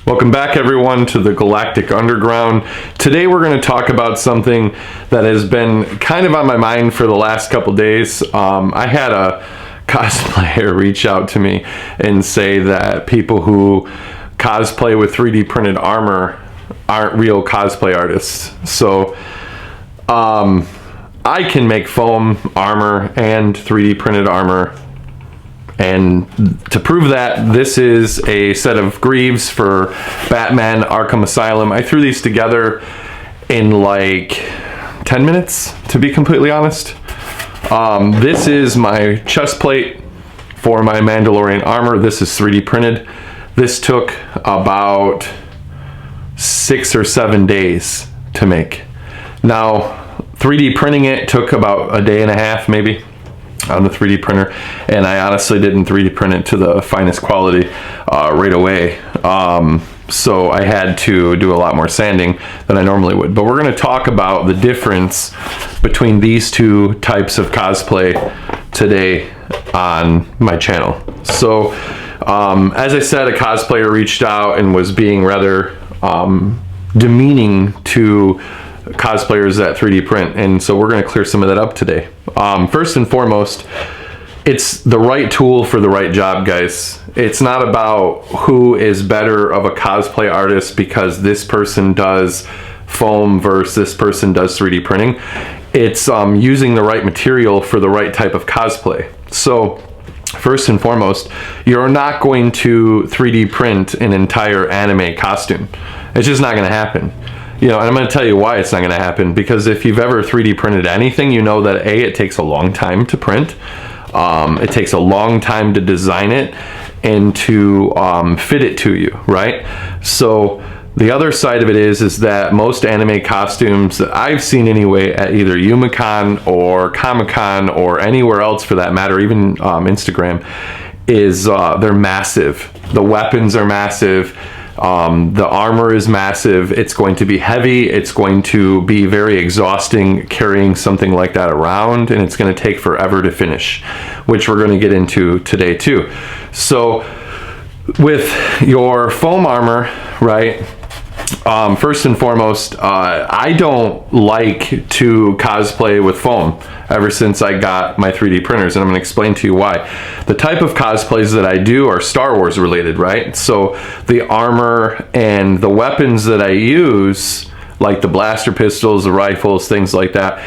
Welcome back everyone to the Galactic Underground. Today we're going to talk about something that has been kind of on my mind for the last couple days. I had a cosplayer reach out to me and say that people who cosplay with 3D printed armor aren't real cosplay artists. So I can make foam armor and 3D printed armor. And to prove that, this is a set of greaves for Batman Arkham Asylum. I threw these together in like 10 minutes, to be completely honest. This is my chest plate for my Mandalorian armor. This is 3D printed. This took about 6 or 7 days to make. Now, 3D printing it took about a day and a half, maybe, on the 3D printer, and I honestly didn't 3D print it to the finest quality right away. So I had to do a lot more sanding than I normally would. But we're going to talk about the difference between these two types of cosplay today on my channel. So as I said, a cosplayer reached out and was being rather demeaning to cosplayers that 3D print, and so we're going to clear some of that up today. First and foremost, it's the right tool for the right job, guys. It's not about who is better of a cosplay artist because this person does foam versus this person does 3D printing. It's using the right material for the right type of cosplay. So first and foremost, you're not going to 3D print an entire anime costume. It's just not going to happen. You know, and I'm going to tell you why it's not going to happen, because if you've ever 3D printed anything, you know that A, it takes a long time to print. It takes a long time to design it and to fit it to you, right? So the other side of it is that most anime costumes that I've seen anyway at either UMaCon or Comic-Con or anywhere else for that matter, even Instagram, is they're massive. The weapons are massive. The armor is massive. It's going to be heavy. It's going to be very exhausting carrying something like that around, and it's going to take forever to finish, which we're going to get into today too. So with your foam armor, right, first and foremost, I don't like to cosplay with foam ever since I got my 3D printers, and I'm going to explain to you why. The type of cosplays that I do are Star Wars related, right? So the armor and the weapons that I use, like the blaster pistols, the rifles, things like that,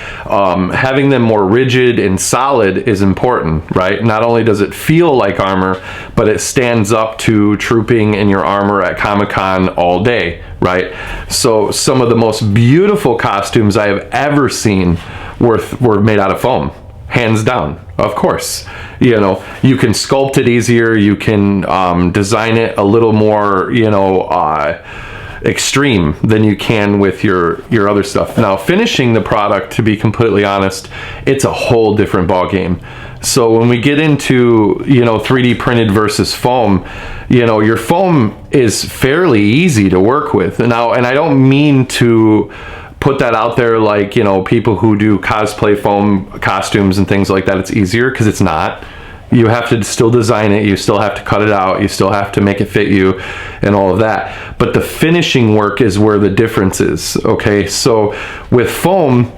having them more rigid and solid is important, right? Not only does it feel like armor, but it stands up to trooping in your armor at Comic-Con all day, right? So some of the most beautiful costumes I have ever seen were made out of foam, hands down. Of course, you know, you can sculpt it easier, you can design it a little more, you know, extreme than you can with your other stuff. Now, finishing the product, to be completely honest, it's a whole different ball game. So when we get into, you know, 3D printed versus foam, you know, your foam is fairly easy to work with. Now, and I don't mean to put that out there like, you know, people who do cosplay foam costumes and things like that, it's easier, because it's not. You have to still design it, you still have to cut it out, you still have to make it fit you and all of that. But the finishing work is where the difference is, okay? So with foam,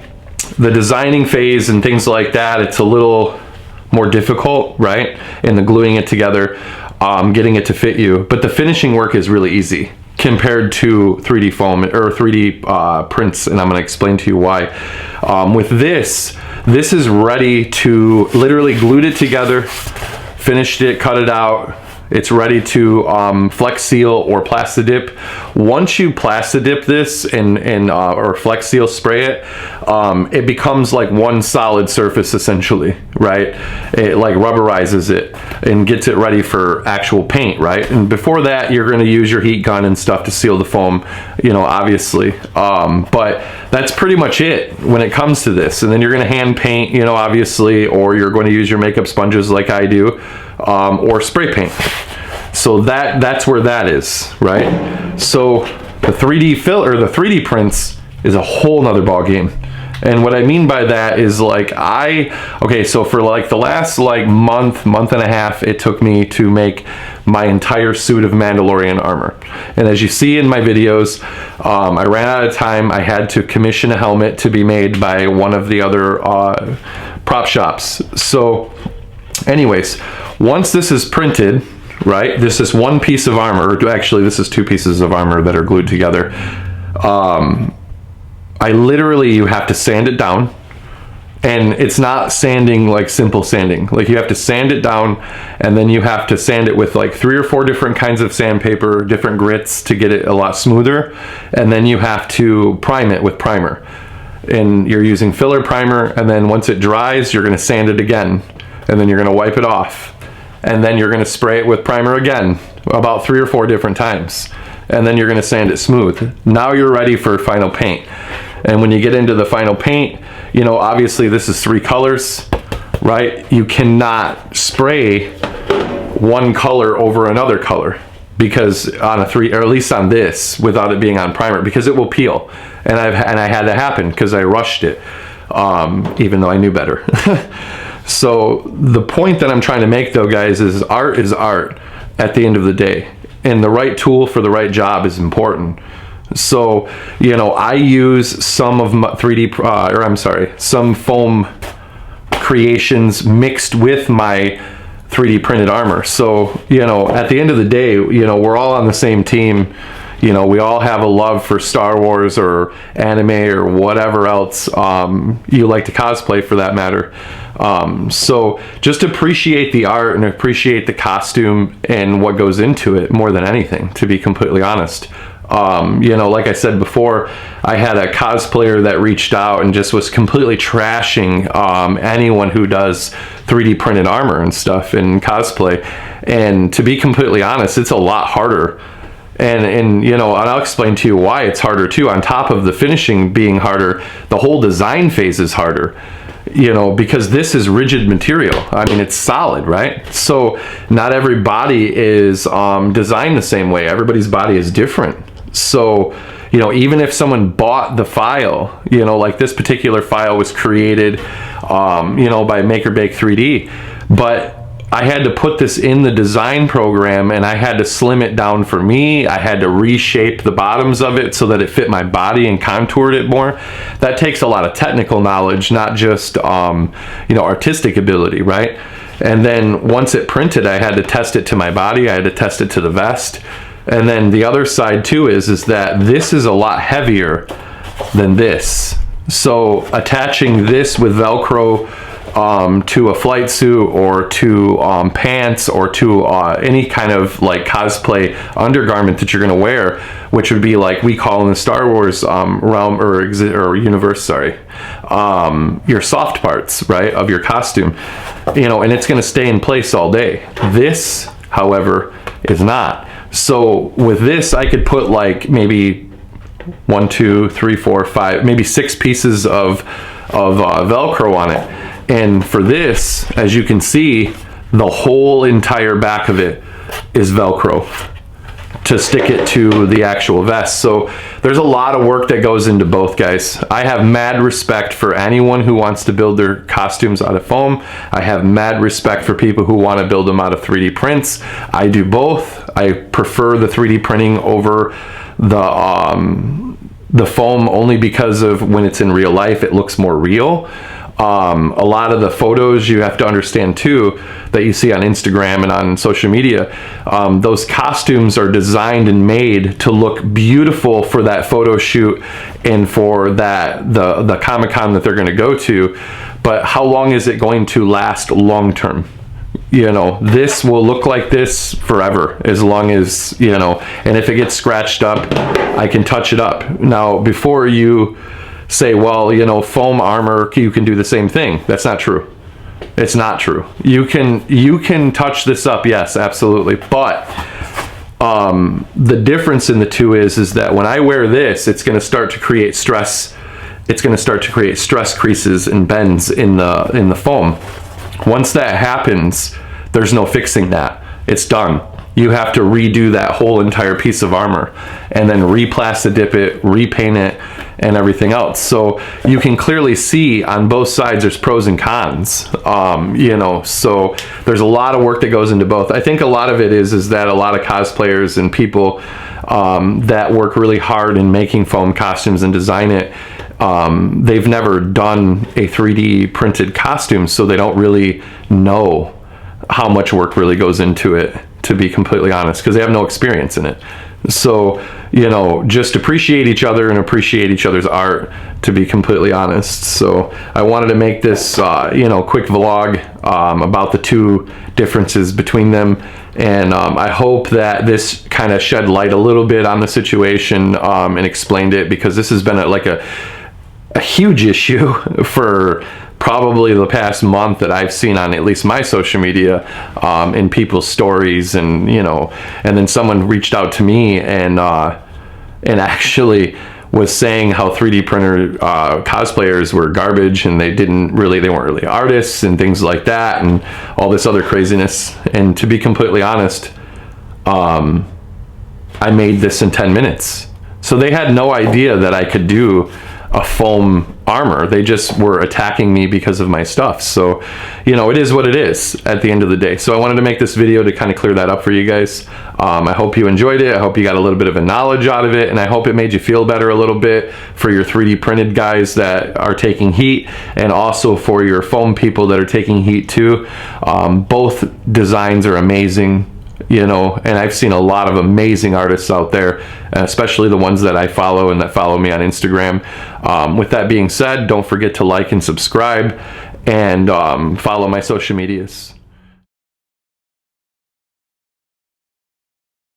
the designing phase and things like that, it's a little more difficult, right? And the gluing it together, getting it to fit you. But the finishing work is really easy compared to 3D foam or 3D prints, and I'm going to explain to you why. With this is ready to literally glued it together, finished it, cut it out. It's ready to flex seal or plastidip. Once you plastidip this or flex seal spray it, it becomes like one solid surface essentially, right? It like rubberizes it and gets it ready for actual paint, right? And before that, you're going to use your heat gun and stuff to seal the foam, you know, obviously. But that's pretty much it when it comes to this. And then you're going to hand paint, you know, obviously, or you're going to use your makeup sponges like I do, or spray paint. So that's where that is, right? So the 3D prints is a whole nother ball game. And what I mean by that is like okay, so for like the last like month and a half, it took me to make my entire suit of Mandalorian armor. And as you see in my videos, I ran out of time. I had to commission a helmet to be made by one of the other prop shops. So anyways, once this is printed, right, this is one piece of armor, or actually this is two pieces of armor that are glued together. You have to sand it down. And it's not sanding like simple sanding. Like, you have to sand it down, and then you have to sand it with like 3 or 4 different kinds of sandpaper, different grits to get it a lot smoother. And then you have to prime it with primer. And you're using filler primer, and then once it dries, you're gonna sand it again. And then you're gonna wipe it off. And then you're gonna spray it with primer again, about 3 or 4 different times. And then you're gonna sand it smooth. Now you're ready for final paint. And when you get into the final paint, you know, obviously this is 3 colors, right? You cannot spray one color over another color, because on a 3, or at least on this, without it being on primer, because it will peel. And I had to happen because I rushed it, even though I knew better. So the point that I'm trying to make, though, guys, is art at the end of the day, and the right tool for the right job is important. So, you know, I use some of my some foam creations mixed with my 3D printed armor. So, you know, at the end of the day, you know, we're all on the same team. You know, we all have a love for Star Wars or anime or whatever else you like to cosplay, for that matter. So just appreciate the art and appreciate the costume and what goes into it more than anything, to be completely honest. You know, like I said before, I had a cosplayer that reached out and just was completely trashing anyone who does 3D printed armor and stuff in cosplay. And to be completely honest, it's a lot harder. And you know, and I'll explain to you why it's harder too. On top of the finishing being harder, the whole design phase is harder. You know, because this is rigid material. I mean, it's solid, right? So not every body is designed the same way. Everybody's body is different. So, you know, even if someone bought the file, you know, like this particular file was created, you know, by Make or Bake 3D, but I had to put this in the design program, and I had to slim it down for me. I had to reshape the bottoms of it so that it fit my body and contoured it more. That takes a lot of technical knowledge, not just, you know, artistic ability, right? And then once it printed, I had to test it to my body. I had to test it to the vest. And then the other side too is that this is a lot heavier than this. So attaching this with Velcro to a flight suit or to pants or to any kind of like cosplay undergarment that you're going to wear, which would be like we call in the Star Wars realm or universe, your soft parts, right, of your costume, you know, and it's going to stay in place all day. This, however, is not. So with this, I could put like maybe 1, 2, 3, 4, 5, maybe 6 pieces of Velcro on it. And for this, as you can see, the whole entire back of it is Velcro to stick it to the actual vest. So there's a lot of work that goes into both, guys. I have mad respect for anyone who wants to build their costumes out of foam. I have mad respect for people who want to build them out of 3D prints. I do both. I prefer the 3D printing over the foam only because of when it's in real life, it looks more real. A lot of the photos, you have to understand too, that you see on Instagram and on social media, those costumes are designed and made to look beautiful for that photo shoot and for that the Comic-Con that they're going to go to. But how long is it going to last long term? You know, this will look like this forever, as long as, you know, and if it gets scratched up, I can touch it up. Now, before you say, well, you know, foam armor, you can do the same thing. That's not true. It's not true. You can touch this up, yes, absolutely. But the difference in the two is that when I wear this, it's going to start to create stress. It's going to start to create stress creases and bends in the foam. Once that happens, there's no fixing that. It's done. You have to redo that whole entire piece of armor and then re-plastidip it, repaint it, and everything else. So you can clearly see on both sides there's pros and cons, you know, so there's a lot of work that goes into both. I think a lot of it is that a lot of cosplayers and people that work really hard in making foam costumes and design it, they've never done a 3D printed costume, so they don't really know how much work really goes into it, to be completely honest, because they have no experience in it. So, you know, just appreciate each other and appreciate each other's art, to be completely honest. So I wanted to make this, you know, quick vlog about the two differences between them. And I hope that this kind of shed light a little bit on the situation and explained it, because this has been a huge issue for probably the past month that I've seen on at least my social media, in people's stories, and you know, and then someone reached out to me and actually was saying how 3D printer cosplayers were garbage, and they weren't really artists and things like that, and all this other craziness. And to be completely honest, I made this in 10 minutes. So they had no idea that I could do a foam armor. They just were attacking me because of my stuff. So, you know, it is what it is at the end of the day. So I wanted to make this video to kind of clear that up for you guys. I hope you enjoyed it. I hope you got a little bit of a knowledge out of it, and I hope it made you feel better a little bit for your 3D printed guys that are taking heat, and also for your foam people that are taking heat too. Both designs are amazing. You know, and I've seen a lot of amazing artists out there, especially the ones that I follow and that follow me on Instagram. With that being said, don't forget to like and subscribe, and follow my social medias.